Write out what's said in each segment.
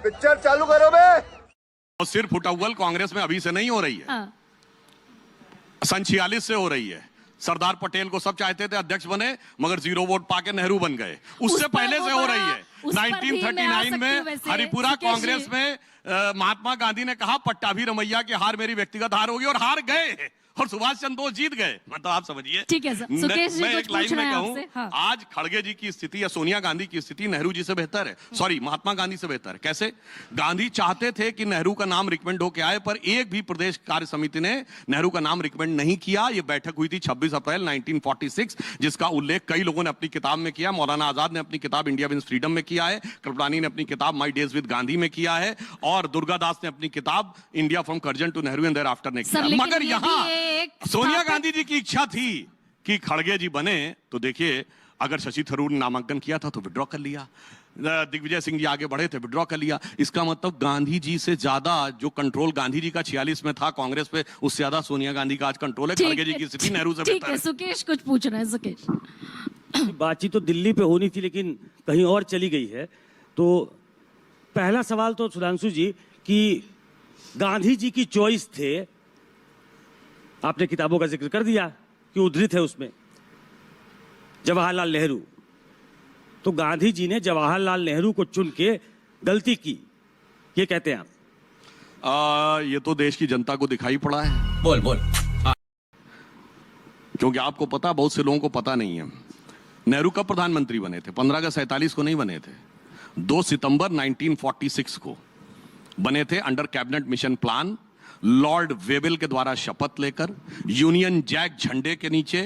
Picture चालू करो बे। और सिर्फ उठअव्वल कांग्रेस में अभी से नहीं हो रही है, सन 46 से हो रही है। सरदार पटेल को सब चाहते थे अध्यक्ष बने, मगर 0 वोट पाके नेहरू बन गए। उससे पहले से हो रही है। 1939 में हरिपुरा कांग्रेस में महात्मा गांधी ने कहा पट्टाभी रमैया की हार मेरी व्यक्तिगत हार होगी, और हार गए, और सुभाष चंद्र बोस जीत गए। मतलब आप समझिए। ठीक है सर, सुकेश जी मैं कुछ एक लाइन में कहूं, हाँ। आज खड़गे जी की स्थिति या सोनिया गांधी की स्थिति नेहरू जी से बेहतर है, सॉरी महात्मा गांधी से बेहतर है। कैसे? गांधी चाहते थे कि नेहरू का नाम रिकमेंड होके आए, पर एक भी प्रदेश कार्य समिति ने नेहरू का नाम रिकमेंड नहीं किया। यह बैठक हुई थी 26 अप्रैल 1946, जिसका उल्लेख कई लोगों ने अपनी किताब में किया। मौलाना आजाद ने अपनी किताब इंडिया विंस फ्रीडम में किया है, कृपलानी ने अपनी किताब माई डेज विद गांधी में किया है, और दुर्गादास ने अपनी किताब India from Curzon to Nehru and thereafter ने किया। मगर यहां सोनिया गांधी जी की इच्छा थी कि खड़गे जी बने, तो देखिए अगर शशि थरूर ने नामांकन किया था तो विड्रॉ कर लिया, दिग्विजय सिंह जी आगे बढ़े थे, विड्रॉ कर लिया। इसका मतलब गांधी जी से ज्यादा जो कंट्रोल गांधी जी का 46 में था कांग्रेस पे, उससे ज्यादा सोनिया गांधी का आज कंट्रोल है। खड़गे जी की स्थिति नेहरू से बेहतर है। सुकेश कुछ पूछ रहे हैं। सुकेश, बातचीत तो दिल्ली पे होनी थी लेकिन कहीं और चली गई है। तो पहला सवाल तो सुधांशु जी कि गांधी जी की चॉइस थे, आपने किताबों का जिक्र कर दिया कि उद्धृत है उसमें जवाहरलाल नेहरू, तो गांधी जी ने जवाहरलाल नेहरू को चुन के गलती की, ये कहते हैं आप? ये तो देश की जनता को दिखाई पड़ा है। बोल क्योंकि आपको पता, बहुत से लोगों को पता नहीं है, नेहरू कब प्रधानमंत्री बने थे? 15 अगस्त 47 को नहीं बने थे, 2 सितंबर 1946 को बने थे, under cabinet mission plan, Lord Wavell के द्वारा शपथ लेकर, यूनियन जैक झंडे के नीचे,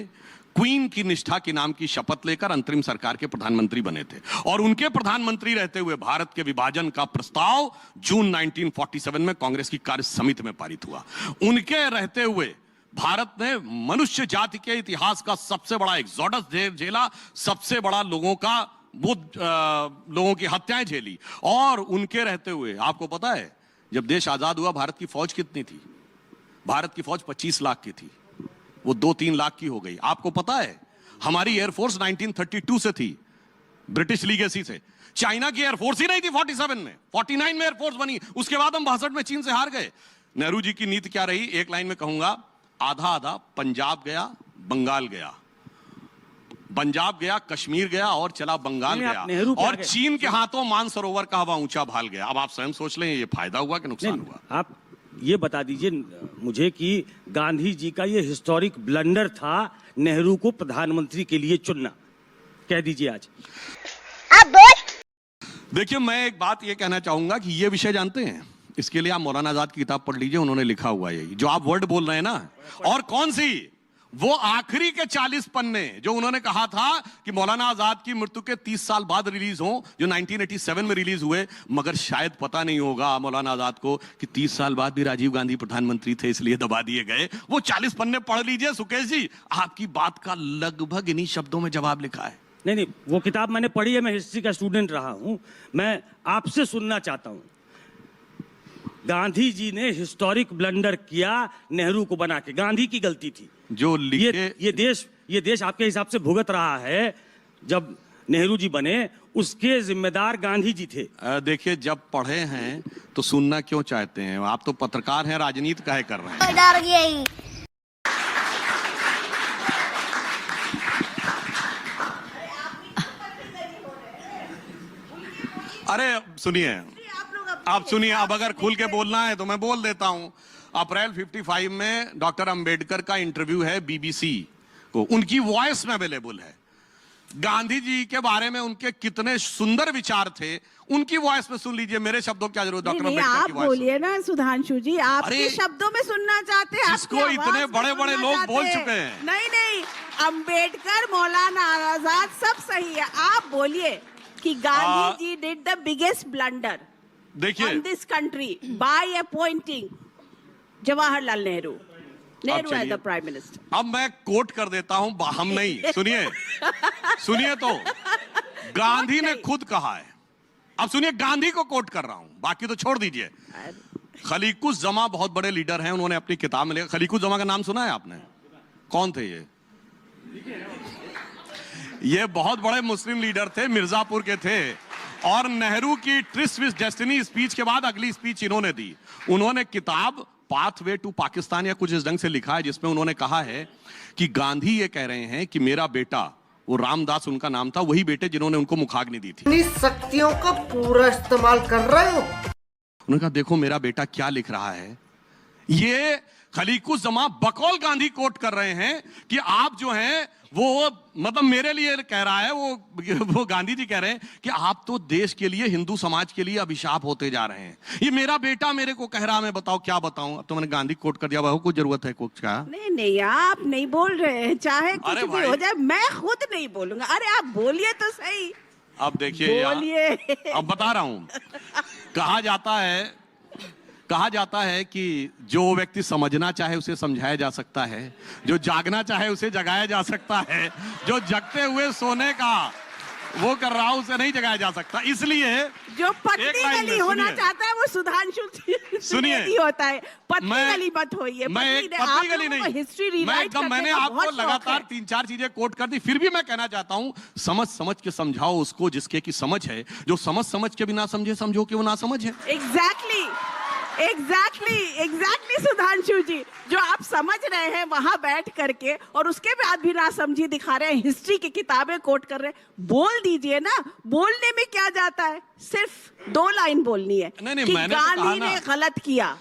क्वीन की निष्ठा के नाम की शपथ लेकर अंतरिम सरकार के प्रधानमंत्री बने थे। और उनके प्रधानमंत्री रहते हुए भारत के विभाजन का प्रस्ताव जून 1947 में कांग्रेस की कार्य समिति में पारित हुआ। उनके रहते हुए भारत ने मनुष्य जाति के इतिहास का सबसे बड़ा एक्सोडस झेला, सबसे बड़ा लोगों की हत्याएं झेली। और उनके रहते हुए आपको पता है जब देश आजाद हुआ भारत की फौज कितनी थी? भारत की फौज 25 लाख की थी, वो 2-3 लाख की हो गई। आपको पता है हमारी एयरफोर्स 1932 से थी, ब्रिटिश लीगेसी से। चाइना की एयरफोर्स ही नहीं थी 47 में, 49 में एयरफोर्स बनी, उसके बाद हम 62 में चीन से हार गए। नेहरू जी की नीति क्या रही? एक लाइन में कहूंगा, आधा आधा, पंजाब गया, बंगाल गया, पंजाब गया, कश्मीर गया, और चला बंगाल गया, और चीन के हाथों मानसरोवर का हवा ऊंचा भाल गया। अब आप स्वयं सोच लें, ये फायदा हुआ कि नुकसान हुआ? आप ये बता दीजिए मुझे कि गांधी जी का ये हिस्टोरिक ब्लंडर था नेहरू को प्रधानमंत्री के लिए चुनना, कह दीजिए आज। देखिए, मैं एक बात ये कहना चाहूंगा कि ये विषय जानते हैं, इसके लिए आप मौलाना आजाद की किताब पढ़ लीजिए, उन्होंने लिखा हुआ है जो आप वर्ड बोल रहे हैं ना। और कौन सी? वो आखिरी के 40 पन्ने जो उन्होंने कहा था कि मौलाना आजाद की मृत्यु के 30 साल बाद रिलीज हो, जो 1987 में रिलीज हुए। मगर शायद पता नहीं होगा मौलाना आजाद को कि 30 साल बाद भी राजीव गांधी प्रधानमंत्री थे, इसलिए दबा दिए गए। वो 40 पन्ने पढ़ लीजिए सुकेश जी, आपकी बात का लगभग इन्हीं शब्दों में जवाब लिखा है। नहीं, वो किताब मैंने पढ़ी है, मैं हिस्ट्री का स्टूडेंट रहा हूं। मैं आपसे सुनना चाहता हूं, गांधी जी ने हिस्टोरिक ब्लंडर किया नेहरू को बना के, गांधी की गलती थी जो लिखे। ये देश आपके हिसाब से भुगत रहा है। जब नेहरू जी बने उसके जिम्मेदार गांधी जी थे। देखिए, जब पढ़े हैं तो सुनना क्यों चाहते हैं? आप तो पत्रकार हैं, राजनीति काहे कर रहे हैं? अरे सुनिए, आप सुनिए, अब अगर खुल के बोलना है तो मैं बोल देता हूं। अप्रैल 55 में डॉक्टर अंबेडकर का इंटरव्यू है बीबीसी को, उनकी वॉइस में अवेलेबल है। गांधी जी के बारे में उनके कितने सुंदर विचार थे, उनकी वॉइस में सुन लीजिए। मेरे शब्दों क्या जरूरत? डॉक्टर अंबेडकर की वॉइस बोलिए ना सुधांशु जी, आपके शब्दों में सुनना चाहते हैं, जिसको इतने बड़े बड़े लोग बोल चुके हैं। नहीं, अंबेडकर, मौलाना आजाद सब सही है, आप बोलिए कि Gandhi ji did the biggest blunder in this country by appointing Jawaharlal Nehru as the Prime Minister. अब मैं कोट कर देता हूं, हम नहीं, सुनिए तो गांधी ने खुद कहा है। अब सुनिए, गांधी को कोट कर रहा हूं, बाकी तो छोड़ दीजिए। खलीकुज़्ज़मा बहुत बड़े लीडर हैं, उन्होंने अपनी किताब में लिखा। खलीकुज़्ज़मा का नाम सुना है आपने? कौन थे ये बहुत बड़े मुस्लिम लीडर थे, मिर्जापुर के थे। और नेहरू की ट्रिस्ट विद डेस्टिनी स्पीच के बाद अगली स्पीच इन्होंने दी। उन्होंने किताब पाथवे टू पाकिस्तान या कुछ इस ढंग से लिखा है, जिसमें उन्होंने कहा है कि गांधी ये कह रहे हैं कि मेरा बेटा, वो रामदास उनका नाम था, वही बेटे जिन्होंने उनको मुखाग्नि दी थी। अपनी शक्तियों का पूरा इस्तेमाल कर रहे हो। उन्होंने कहा देखो मेरा बेटा क्या लिख रहा है। ये खलीकुज़्ज़मा बकौल गांधी कोट कर रहे हैं कि आप जो हैं वो मतलब मेरे लिए कह रहा है, वो गांधी जी कह रहे हैं कि आप तो देश के लिए, हिंदू समाज के लिए अभिशाप होते जा रहे हैं। ये मेरा बेटा मेरे को कह रहा, मैं बताओ क्या बताऊं। अब तो मैंने गांधी कोट कर दिया, बहु को जरूरत है कुछ का? नहीं नहीं, आप नहीं बोल रहे हैं, चाहे कुछ भी हो जाए, मैं खुद नहीं बोलूंगा। अरे आप बोलिए तो सही। अब देखिए, बोलिए। अब बता रहा हूं। कहा जाता है कि जो व्यक्ति समझना चाहे उसे समझाया जा सकता है, जो जागना चाहे उसे जगाया जा सकता है, जो जगते हुए सोने का वो कर रहा है उसे नहीं जगाया जा सकता। इसलिए जो पत्नी गली होना चाहता है वो सुधांशु सुनिए होता है। पत्नी गली मत होइए। मैं एक पत्नी गली नहीं, हिस्ट्री रीराइट करने मैंने का आपको लगातार 3-4 चीजें कोट कर दी, फिर भी मैं कहना चाहता हूं समझ के समझाओ उसको जिसके की समझ है। जो समझ के भी ना समझे, समझो कि वो ना समझ है। एग्जैक्टली सुधांशु जी, जो आप समझ रहे हैं वहां बैठ करके और उसके बाद भी ना समझी दिखा रहे हैं, हिस्ट्री की किताबें कोट कर रहे हैं। बोल दीजिए ना, बोलने में क्या जाता है, सिर्फ 2 लाइन बोलनी है नहीं, कि मैंने तो गांधी ने गलत किया।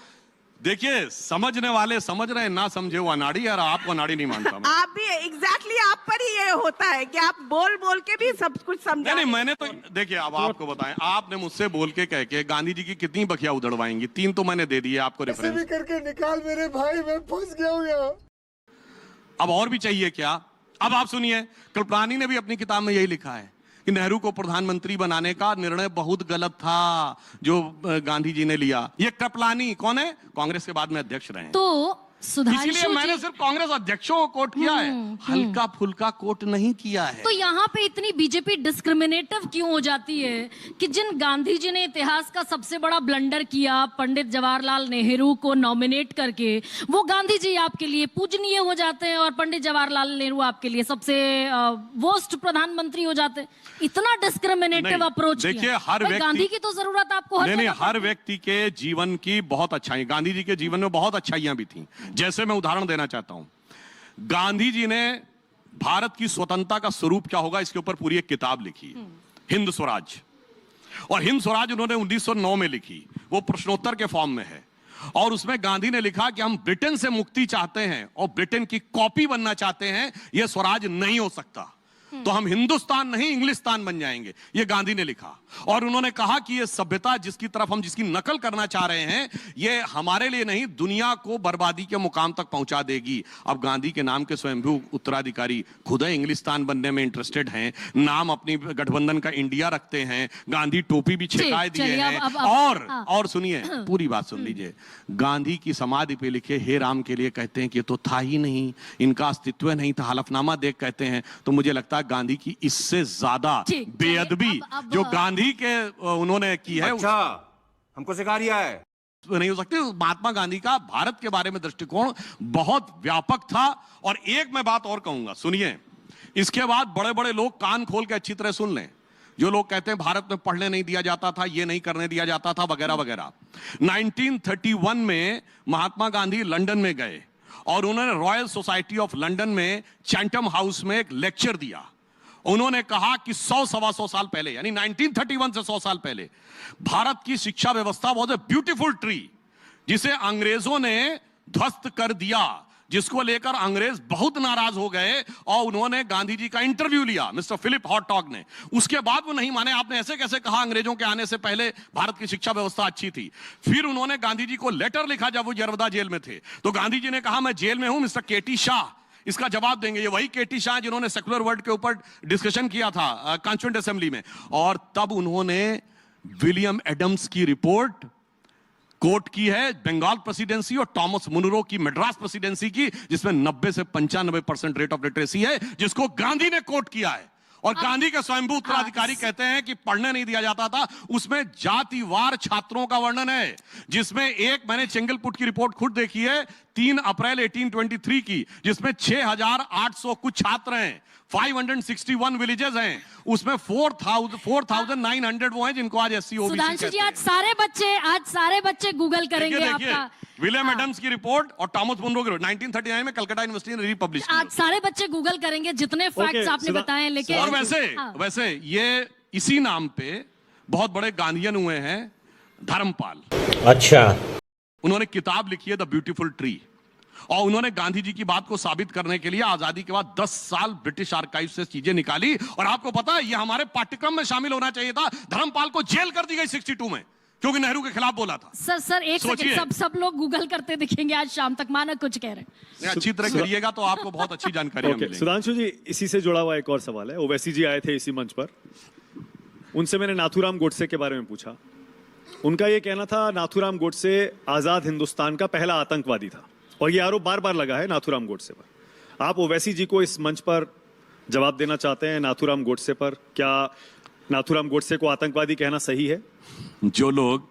देखिए, समझने वाले समझ रहे हैं, ना समझे वो अनाड़ी, और आपको अनाड़ी नहीं मानता मैं। आप भी एग्जैक्टली आप पर ही ये होता है कि आप बोल के भी सब कुछ समझा। नहीं, मैंने तो देखिए, अब आपको बताएं, आपने मुझसे बोल के कह के गांधी जी की कितनी बखिया उधड़वाएंगी? 3 तो मैंने दे दिए आपको रेफरेंस। भी करके निकाल मेरे भाई, मैं फंस गया हूं यहाँ। अब और भी चाहिए क्या? अब आप सुनिए, कृपलानी ने भी अपनी किताब में यही लिखा है कि नेहरू को प्रधानमंत्री बनाने का निर्णय बहुत गलत था जो गांधी जी ने लिया। ये कृपलानी कौन है? कांग्रेस के बाद में अध्यक्ष रहे हैं। तो सुधांशु इसलिए मैंने सिर्फ कांग्रेस अध्यक्षों को कोट किया है, हल्का फुल्का कोट नहीं किया है। तो यहाँ पे इतनी बीजेपी डिस्क्रिमिनेटिव क्यों हो जाती है कि जिन गांधी जी ने इतिहास का सबसे बड़ा ब्लंडर किया, पंडित जवाहरलाल नेहरू को नॉमिनेट करके, वो गांधी जी आपके लिए पूजनीय हो जाते हैं और पंडित जवाहरलाल नेहरू आपके लिए सबसे वर्स्ट प्रधानमंत्री हो जाते हैं। इतना डिस्क्रिमिनेटिव अप्रोच। देखिए, हर व्यक्ति, गांधी की तो जरूरत आपको नहीं, हर व्यक्ति के जीवन की बहुत अच्छाई, गांधी जी के जीवन में बहुत अच्छाइयां भी थी। जैसे मैं उदाहरण देना चाहता हूं, गांधी जी ने भारत की स्वतंत्रता का स्वरूप क्या होगा इसके ऊपर पूरी एक किताब लिखी, हिंद स्वराज। और हिंद स्वराज उन्होंने 1909 में लिखी, वो प्रश्नोत्तर के फॉर्म में है। और उसमें गांधी ने लिखा कि हम ब्रिटेन से मुक्ति चाहते हैं और ब्रिटेन की कॉपी बनना चाहते हैं, यह स्वराज नहीं हो सकता, तो हम हिंदुस्तान नहीं इंग्लिस्तान बन जाएंगे, ये गांधी ने लिखा। और उन्होंने कहा कि ये सभ्यता जिसकी तरफ हम जिसकी नकल करना चाह रहे हैं, ये हमारे लिए नहीं दुनिया को बर्बादी के मुकाम तक पहुंचा देगी। अब गांधी के नाम के स्वयंभू उत्तराधिकारी खुद इंग्लिस्तान बनने में इंटरेस्टेड हैं, नाम अपनी गठबंधन का इंडिया रखते हैं, गांधी टोपी भी छिपाए दिए हैं। और सुनिए, पूरी बात सुन लीजिए, गांधी की समाधि पे लिखे हे राम के लिए कहते हैं कि ये तो था ही नहीं, इनका अस्तित्व नहीं था, हलफनामा देख कहते हैं। तो मुझे लगता है गांधी की इससे ज्यादा बेअदबी जो गांधी के उन्होंने की है, अच्छा, हमको सिखा रिया है, नहीं हो सकती। महात्मा गांधी का भारत के बारे में दृष्टिकोण बहुत व्यापक था। और एक मैं बात और कहूंगा, सुनिए, इसके बाद बड़े बड़े लोग कान खोल के अच्छी तरह सुन लें, जो लोग कहते हैं भारत में पढ़ने नहीं दिया जाता था, ये नहीं करने दिया जाता था, वगैरह वगैरह। 1931 में महात्मा गांधी लंदन में गए और उन्होंने रॉयल सोसाइटी ऑफ लंदन में चैंटम हाउस में एक लेक्चर दिया। उन्होंने कहा कि 100-125 साल पहले, यानी 1931 से 100 साल पहले, भारत की शिक्षा व्यवस्था वॉज ए ब्यूटीफुल ट्री, जिसे अंग्रेजों ने ध्वस्त कर दिया, जिसको लेकर अंग्रेज बहुत नाराज हो गए। और उन्होंने गांधी जी का इंटरव्यू लिया, मिस्टर फिलिप हॉटॉग ने। उसके बाद वो नहीं माने, आपने ऐसे कैसे कहा, अंग्रेजों के आने से पहले भारत की शिक्षा व्यवस्था अच्छी थी। फिर उन्होंने गांधी जी को लेटर लिखा जब वो यरवदा जेल में थे, तो गांधी जी ने कहा मैं जेल में हूं, मिस्टर केटी शाह इसका जवाब देंगे। ये वही केटी शाह जिन्होंने सेकुलर वर्ल्ड के ऊपर डिस्कशन किया था कॉन्स्टिट्यूएंट असेंबली में। और तब उन्होंने विलियम एडम्स की रिपोर्ट कोट की है, बंगाल प्रेसिडेंसी और टॉमस मुनरो की मद्रास प्रेसिडेंसी की, जिसमें 90 से 95% रेट ऑफ लिटरेसी है, जिसको गांधी ने कोट किया है। और गांधी के स्वयंभू उत्तराधिकारी कहते हैं कि पढ़ने नहीं दिया जाता था। उसमें जातिवार छात्रों का वर्णन है, जिसमें एक, मैंने चेंगलपुट की रिपोर्ट खुद देखी है, 3 अप्रैल 1823 की, जिसमें 6,800 कुछ छात्र हैं, 561 विलेजेस हैं, उसमें 4,900 वो हैं जिनको आज SC OBC सुधांशु जी, कहते हैं। आज सारे बच्चे गूगल करेंगे देखिए, आपका। विलियम एडम्स की रिपोर्ट और थॉमस मुनरो की रिपोर्ट 1939 में कलकत्ता यूनिवर्सिटी ने रिपब्लिश की। आज सारे बच्चे गूगल करेंगे जितने फैक्ट्स आपने बताए, लेकिन और हाँ। वैसे ये इसी नाम पे बहुत बड़े गांधीयन हुए हैं, धर्मपाल। अच्छा, उन्होंने किताब लिखी है द ब्यूटीफुल ट्री, और उन्होंने गांधी जी की बात को साबित करने के लिए आजादी के बाद 10 साल ब्रिटिश आर्काइव से चीजें निकाली। और आपको पता है, ये हमारे पाठ्यक्रम में शामिल होना चाहिए था। धर्मपाल को जेल कर दी गई 62 में, क्योंकि नेहरू के खिलाफ बोला था। सर एक सेकंड, सब लोग गूगल करते दिखेंगे आज शाम तक, माना कुछ कह रहे हैं। अच्छी तरह करिएगा तो आपको बहुत अच्छी जानकारी मिलेगी। सुधांशु जी, इसी से जुड़ा हुआ एक और सवाल है। ओवैसी जी आए थे इसी मंच पर, उनसे मैंने नाथूराम गोडसे के बारे में पूछा। उनका ये कहना था नाथूराम गोडसे आजाद हिंदुस्तान का पहला आतंकवादी था, और ये आरोप बार बार लगा है नाथूराम गोडसे पर। आप ओवैसी जी को इस मंच पर जवाब देना चाहते हैं नाथूराम गोडसे पर? क्या नाथूराम गोडसे को आतंकवादी कहना सही है? जो लोग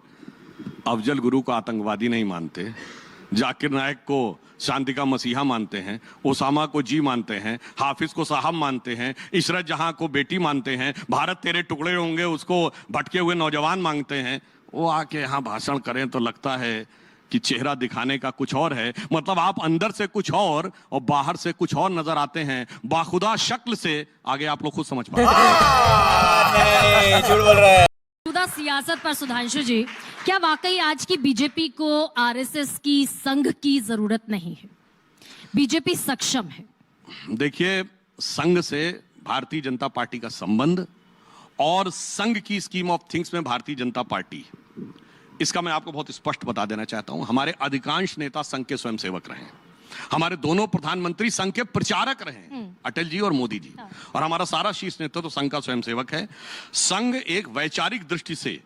अफजल गुरु को आतंकवादी नहीं मानते, जाकिर नायक को शांति का मसीहा मानते हैं, ओसामा को जी मानते हैं, हाफिज को साहब मानते हैं, इशरत जहां को बेटी मानते हैं, भारत तेरे टुकड़े होंगे उसको भटके हुए नौजवान मांगते हैं, वो आके यहाँ भाषण करें तो लगता है कि चेहरा दिखाने का कुछ और है। मतलब आप अंदर से कुछ और बाहर से कुछ और नजर आते हैं। बाखुदा शक्ल से आगे आप लोग खुद समझ पाए। मौजूदा सियासत पर सुधांशु जी, क्या वाकई आज की बीजेपी को आरएसएस की संघ की जरूरत नहीं है? बीजेपी सक्षम है? देखिए, संघ से भारतीय जनता पार्टी का संबंध और संघ की स्कीम ऑफ थिंग्स में भारतीय जनता पार्टी, इसका मैं आपको बहुत स्पष्ट बता देना चाहता हूं। हमारे अधिकांश नेता संघ के स्वयंसेवक रहे हैं। हमारे दोनों प्रधानमंत्री संघ के प्रचारक रहे हैं, अटल जी और मोदी जी, और हमारा सारा शीर्ष नेतृत्व तो संघ का स्वयंसेवक है। संघ एक वैचारिक दृष्टि से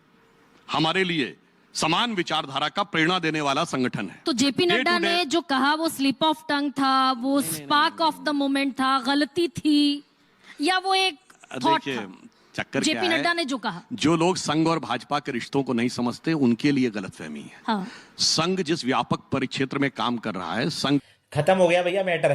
हमारे लिए समान विचारधारा का प्रेरणा देने वाला संगठन है। तो जेपी नड्डा ने जो कहा वो स्लिप ऑफ टंग था, वो स्पार्क ऑफ द मोमेंट था, गलती थी, या वो एक थॉट था? चक्कर जेपी नड्डा ने जो कहा, जो लोग संघ और भाजपा के रिश्तों को नहीं समझते उनके लिए गलतफहमी है। हाँ। संघ जिस व्यापक परिक्षेत्र में काम कर रहा है, संघ खत्म हो गया भैया मैटर।